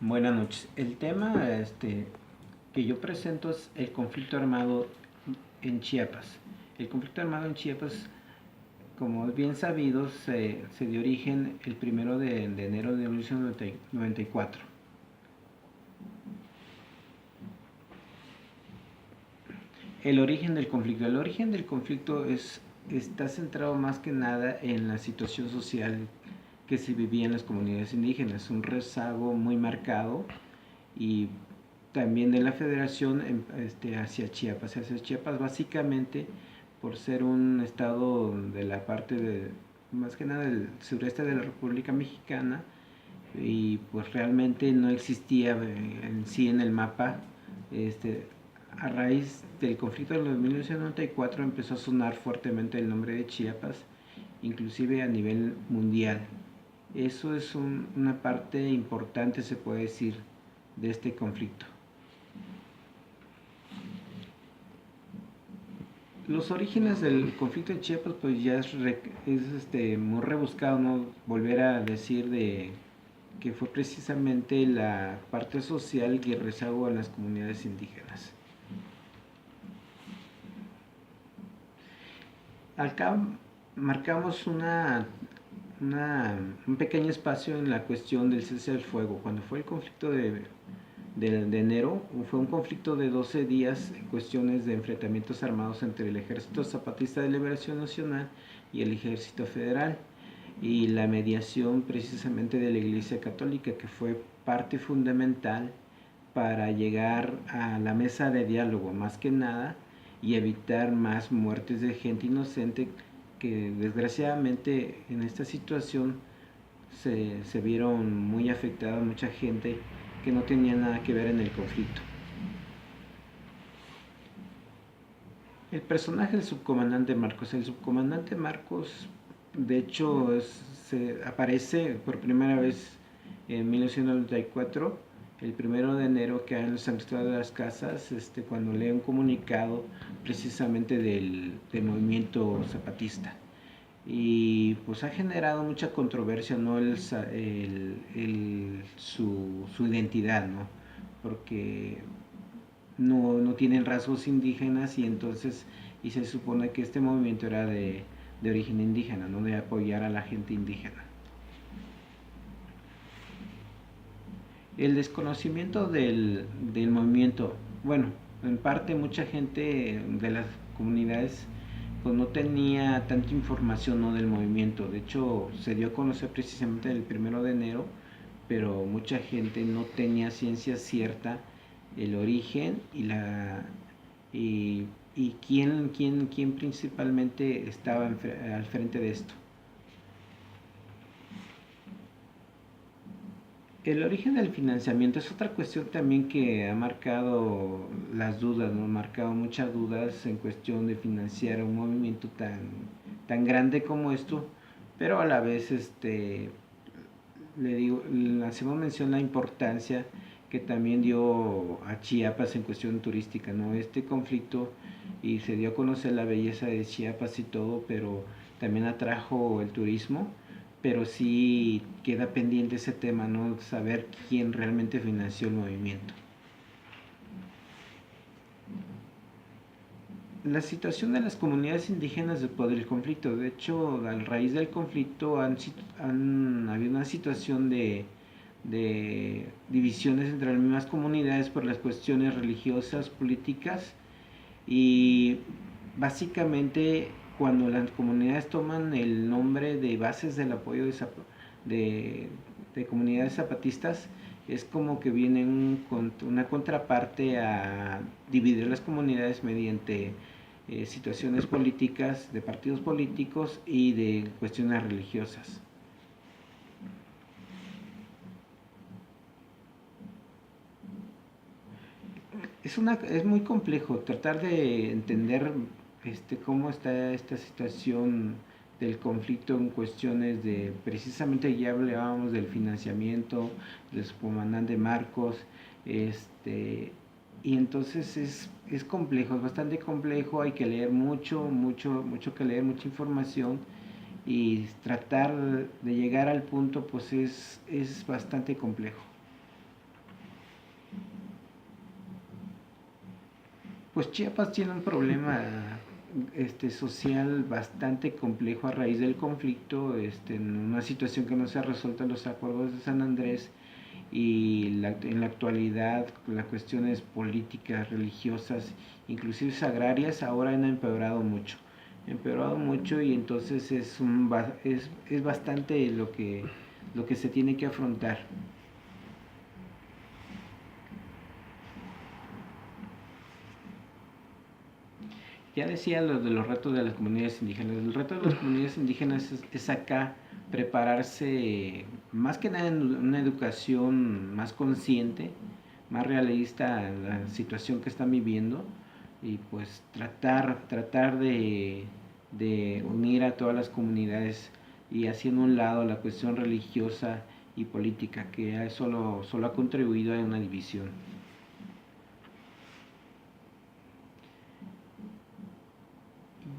Buenas noches. El tema que yo presento es el conflicto armado en Chiapas. El conflicto armado en Chiapas, como es bien sabido, se dio origen el 1 de enero de 1994. El origen del conflicto. El origen del conflicto está centrado más que nada en la situación social que se vivía en las comunidades indígenas. Un rezago muy marcado y también de la federación hacia Chiapas. Hacia Chiapas básicamente por ser un estado de la parte de, más que nada del sureste de la República Mexicana, y pues realmente no existía en sí en el mapa. A raíz del conflicto de 1994 empezó a sonar fuertemente el nombre de Chiapas, inclusive a nivel mundial. Eso es una parte importante, se puede decir, de este conflicto. Los orígenes del conflicto de Chiapas pues ya es muy rebuscado, ¿no? Volver a decir de que fue precisamente la parte social y el rezago en las comunidades indígenas. Acá marcamos un pequeño espacio en la cuestión del cese del fuego. Cuando fue el conflicto de enero, fue un conflicto de 12 días en cuestiones de enfrentamientos armados entre el Ejército Zapatista de Liberación Nacional y el Ejército Federal, y la mediación precisamente de la Iglesia Católica, que fue parte fundamental para llegar a la mesa de diálogo más que nada y evitar más muertes de gente inocente que desgraciadamente en esta situación se vieron muy afectada mucha gente que no tenía nada que ver en el conflicto. El personaje del subcomandante Marcos. El subcomandante Marcos, de hecho, se aparece por primera vez en 1994, el 1 de enero, que hay en San Cristóbal de las Casas, cuando lee un comunicado precisamente del movimiento zapatista. Y pues ha generado mucha controversia, ¿no? Su identidad, ¿no? Porque no tienen rasgos indígenas, y se supone que este movimiento era de origen indígena, ¿no? De apoyar a la gente indígena. El desconocimiento del movimiento, bueno, en parte mucha gente de las comunidades pues no tenía tanta información, ¿no? Del movimiento. De hecho, se dio a conocer precisamente el 1 de enero, pero mucha gente no tenía ciencia cierta el origen y, y quién principalmente estaba al frente de esto. El origen del financiamiento es otra cuestión también que ha marcado las dudas, ¿no? Ha marcado muchas dudas en cuestión de financiar un movimiento tan grande como esto, pero a la vez le digo, le hacemos mención la importancia que también dio a Chiapas en cuestión turística, ¿no? Este conflicto, y se dio a conocer la belleza de Chiapas y todo, pero también atrajo el turismo, pero sí queda pendiente ese tema, ¿no? Saber quién realmente financió el movimiento. La situación de las comunidades indígenas después del conflicto. De hecho, a raíz del conflicto habido una situación de divisiones entre las mismas comunidades por las cuestiones religiosas, políticas, y básicamente cuando las comunidades toman el nombre de bases del apoyo de, de comunidades zapatistas, es como que viene una contraparte a dividir las comunidades mediante situaciones políticas, de partidos políticos y de cuestiones religiosas. Es muy complejo tratar de entender cómo está esta situación del conflicto en cuestiones de, precisamente ya hablábamos del financiamiento, del comandante Marcos, y entonces es complejo, es bastante complejo, hay que leer mucho que leer, mucha información, y tratar de llegar al punto pues es bastante complejo. Pues Chiapas tiene un problema social bastante complejo a raíz del conflicto, en una situación que no se ha resuelto en los acuerdos de San Andrés y en la actualidad las cuestiones políticas, religiosas, inclusive agrarias, ahora han empeorado mucho y entonces es bastante lo que se tiene que afrontar. Ya decía lo de los retos de las comunidades indígenas. El reto de las comunidades indígenas es acá prepararse más que nada en una educación más consciente, más realista en la situación que están viviendo y pues tratar de unir a todas las comunidades y haciendo un lado la cuestión religiosa y política que solo ha contribuido a una división.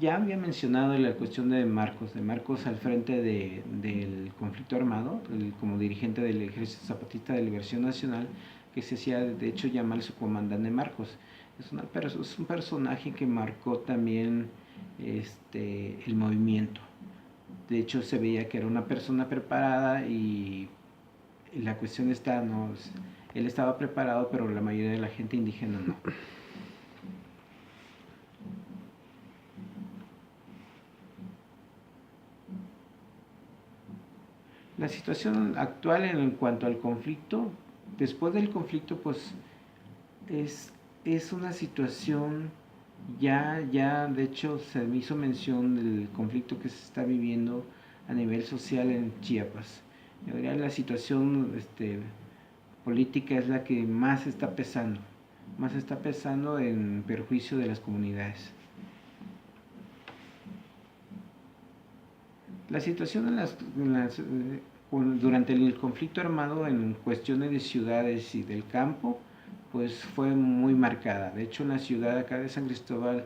Ya había mencionado la cuestión de Marcos al frente del conflicto armado, como dirigente del Ejército Zapatista de Liberación Nacional, que se hacía de hecho llamar su comandante Marcos. Es un personaje que marcó también el movimiento. De hecho se veía que era una persona preparada y la cuestión está, no, él estaba preparado, pero la mayoría de la gente indígena no. La situación actual en cuanto al conflicto, después del conflicto, pues es, es una situación de hecho, se me hizo mención del conflicto que se está viviendo a nivel social en Chiapas. La situación política es la que más está pesando en perjuicio de las comunidades. La situación durante el conflicto armado en cuestiones de ciudades y del campo, pues fue muy marcada. De hecho, en la ciudad acá de San Cristóbal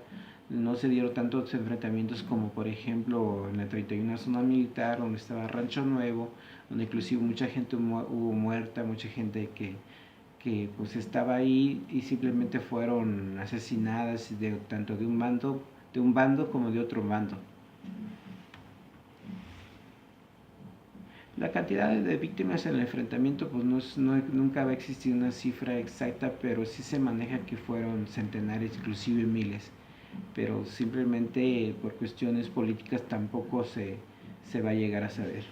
no se dieron tantos enfrentamientos como por ejemplo en la 31 zona militar, donde estaba Rancho Nuevo, donde inclusive mucha gente hubo muerta, mucha gente que pues estaba ahí y simplemente fueron asesinadas tanto de un bando como de otro bando. La cantidad de víctimas en el enfrentamiento, pues nunca va a existir una cifra exacta, pero sí se maneja que fueron centenares, inclusive miles. Pero simplemente por cuestiones políticas tampoco se va a llegar a saber.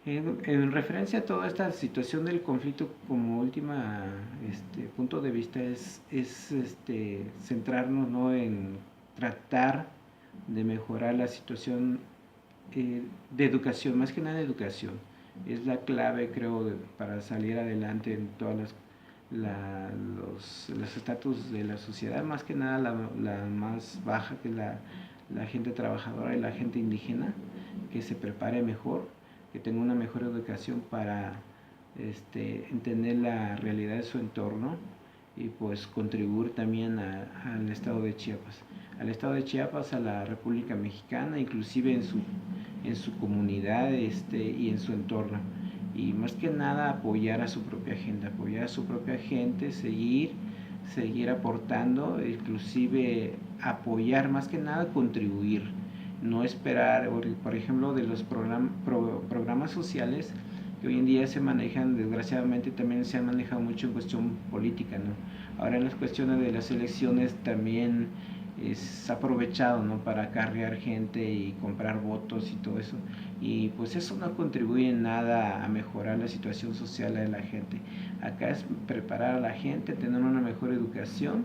En referencia a toda esta situación del conflicto, como última punto de vista, es centrarnos, ¿no?, en tratar de mejorar la situación de educación, más que nada educación. Es la clave, creo, para salir adelante en todas los estatus de la sociedad, más que nada la más baja, que es la gente trabajadora y la gente indígena, que se prepare mejor, que tenga una mejor educación para entender la realidad de su entorno y pues contribuir también al estado de Chiapas. Al estado de Chiapas, a la República Mexicana, inclusive en su comunidad y en su entorno. Y más que nada apoyar a su propia gente, seguir aportando, inclusive apoyar, más que nada contribuir, no esperar, por ejemplo, de los programas sociales que hoy en día se manejan, desgraciadamente también se han manejado mucho en cuestión política, ¿no? Ahora en las cuestiones de las elecciones también es aprovechado, ¿no?, para acarrear gente y comprar votos y todo eso, y pues eso no contribuye en nada a mejorar la situación social de la gente. Acá es preparar a la gente, tener una mejor educación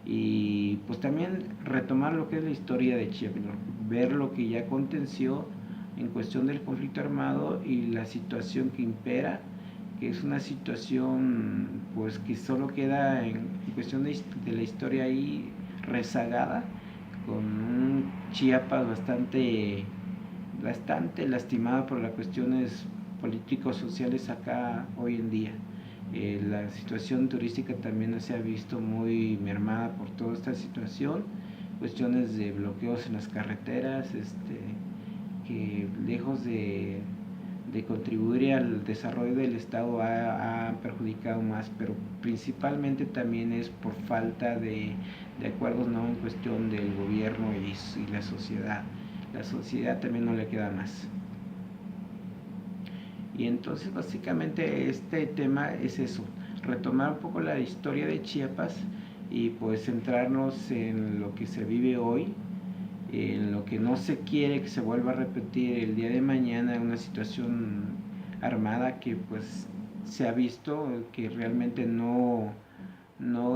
y pues también retomar lo que es la historia de Chiapas, ver lo que ya aconteció en cuestión del conflicto armado y la situación que impera, que es una situación pues que solo queda en cuestión de la historia ahí rezagada, con un Chiapas bastante lastimado por las cuestiones políticos sociales acá hoy en día. La situación turística también se ha visto muy mermada por toda esta situación, cuestiones de bloqueos en las carreteras, que lejos de contribuir al desarrollo del Estado ha perjudicado más, pero principalmente también es por falta de acuerdos, ¿no?, en cuestión del gobierno y la sociedad. La sociedad también no le queda más. Y entonces básicamente este tema es eso, retomar un poco la historia de Chiapas y pues centrarnos en lo que se vive hoy, en lo que no se quiere que se vuelva a repetir el día de mañana, una situación armada que pues se ha visto que realmente no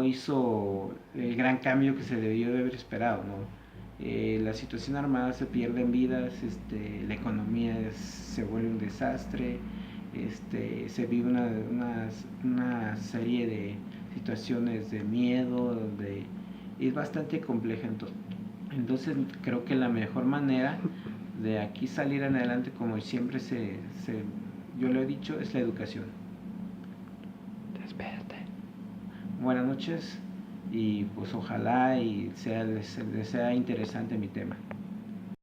hizo el gran cambio que se debió de haber esperado, ¿no? La situación armada, se pierden vidas, la economía se vuelve un desastre, se vive una serie de situaciones de miedo, es bastante compleja. Entonces creo que la mejor manera de aquí salir en adelante, como siempre yo lo he dicho, es la educación. Despérate. Buenas noches y pues ojalá y les sea interesante mi tema.